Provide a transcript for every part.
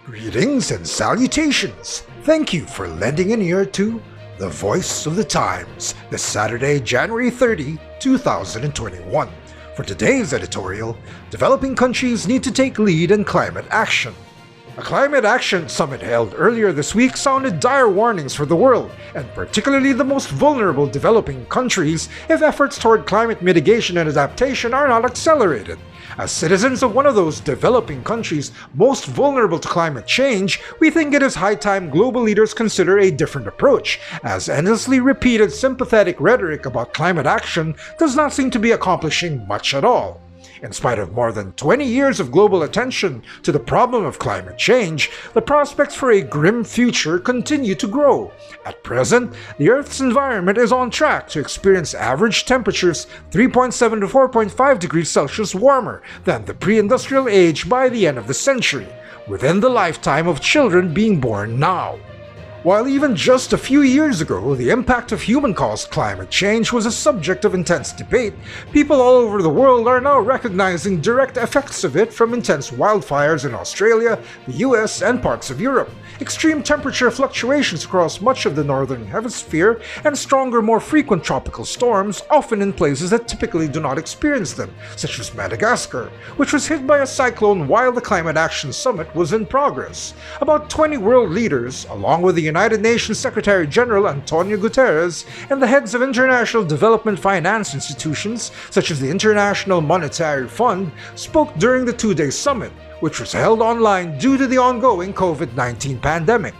Greetings and salutations. Thank you for lending an ear to The Voice of the Times this Saturday, January 30, 2021. For today's editorial, developing countries need to take lead in climate action. A climate action summit held earlier this week sounded dire warnings for the world, and particularly the most vulnerable developing countries, if efforts toward climate mitigation and adaptation are not accelerated. As citizens of one of those developing countries most vulnerable to climate change, we think it is high time global leaders consider a different approach, as endlessly repeated sympathetic rhetoric about climate action does not seem to be accomplishing much at all. In spite of more than 20 years of global attention to the problem of climate change, the prospects for a grim future continue to grow. At present, the Earth's environment is on track to experience average temperatures 3.7 to 4.5 degrees Celsius warmer than the pre-industrial age by the end of the century, within the lifetime of children being born now. While even just a few years ago, the impact of human-caused climate change was a subject of intense debate, people all over the world are now recognizing direct effects of it, from intense wildfires in Australia, the US, and parts of Europe, extreme temperature fluctuations across much of the northern hemisphere, and stronger, more frequent tropical storms, often in places that typically do not experience them, such as Madagascar, which was hit by a cyclone while the Climate Action Summit was in progress. About 20 world leaders, along with the United Nations Secretary General Antonio Guterres and the heads of international development finance institutions, such as the International Monetary Fund, spoke during the two-day summit, which was held online due to the ongoing COVID-19 pandemic.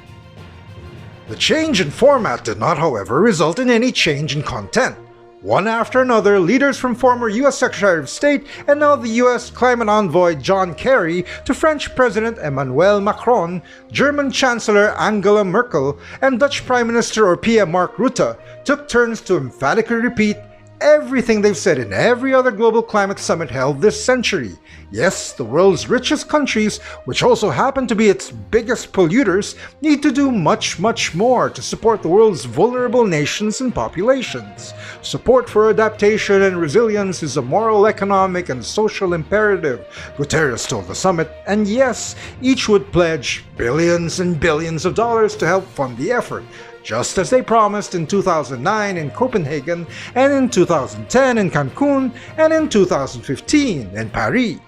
The change in format did not, however, result in any change in content. One after another, leaders from former US Secretary of State and now the US Climate Envoy John Kerry to French President Emmanuel Macron, German Chancellor Angela Merkel, and Dutch Prime Minister or PM Mark Rutte took turns to emphatically repeat everything they've said in every other global climate summit held this century. Yes, the world's richest countries, which also happen to be its biggest polluters, need to do much more to support the world's vulnerable nations and populations. Support for adaptation and resilience is a moral, economic, and social imperative, Guterres told the summit, and yes, each would pledge billions and billions of dollars to help fund the effort, just as they promised in 2009 in Copenhagen, and in 2010 in Cancun, and in 2015 in Paris.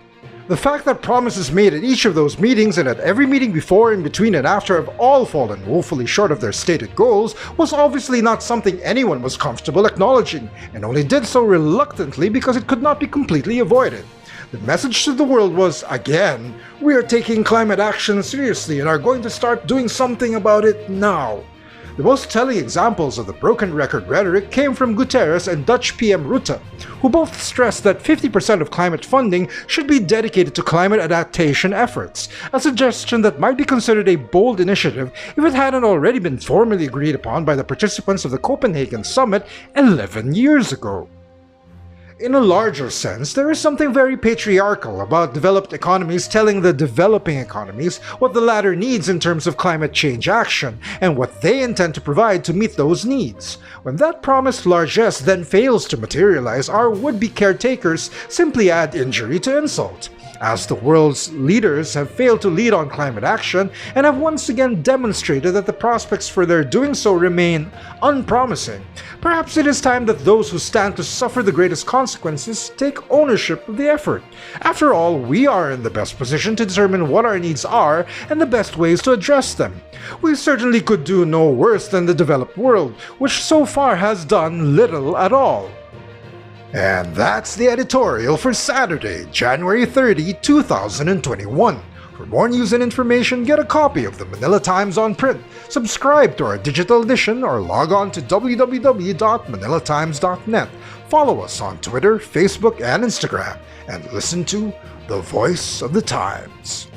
The fact that promises made at each of those meetings and at every meeting before, in between, and after have all fallen woefully short of their stated goals was obviously not something anyone was comfortable acknowledging, and only did so reluctantly because it could not be completely avoided. The message to the world was, again, we are taking climate action seriously and are going to start doing something about it now. The most telling examples of the broken record rhetoric came from Guterres and Dutch PM Rutte, who both stressed that 50% of climate funding should be dedicated to climate adaptation efforts, a suggestion that might be considered a bold initiative if it hadn't already been formally agreed upon by the participants of the Copenhagen summit 11 years ago. In a larger sense, there is something very patriarchal about developed economies telling the developing economies what the latter needs in terms of climate change action, and what they intend to provide to meet those needs. When that promised largesse then fails to materialize, our would-be caretakers simply add injury to insult. As the world's leaders have failed to lead on climate action and have once again demonstrated that the prospects for their doing so remain unpromising, perhaps it is time that those who stand to suffer the greatest consequences take ownership of the effort. After all, we are in the best position to determine what our needs are and the best ways to address them. We certainly could do no worse than the developed world, which so far has done little at all. And that's the editorial for Saturday, January 30, 2021. For more news and information, get a copy of the Manila Times on print, subscribe to our digital edition, or log on to www.manilatimes.net. Follow us on Twitter, Facebook, and Instagram, and listen to The Voice of the Times.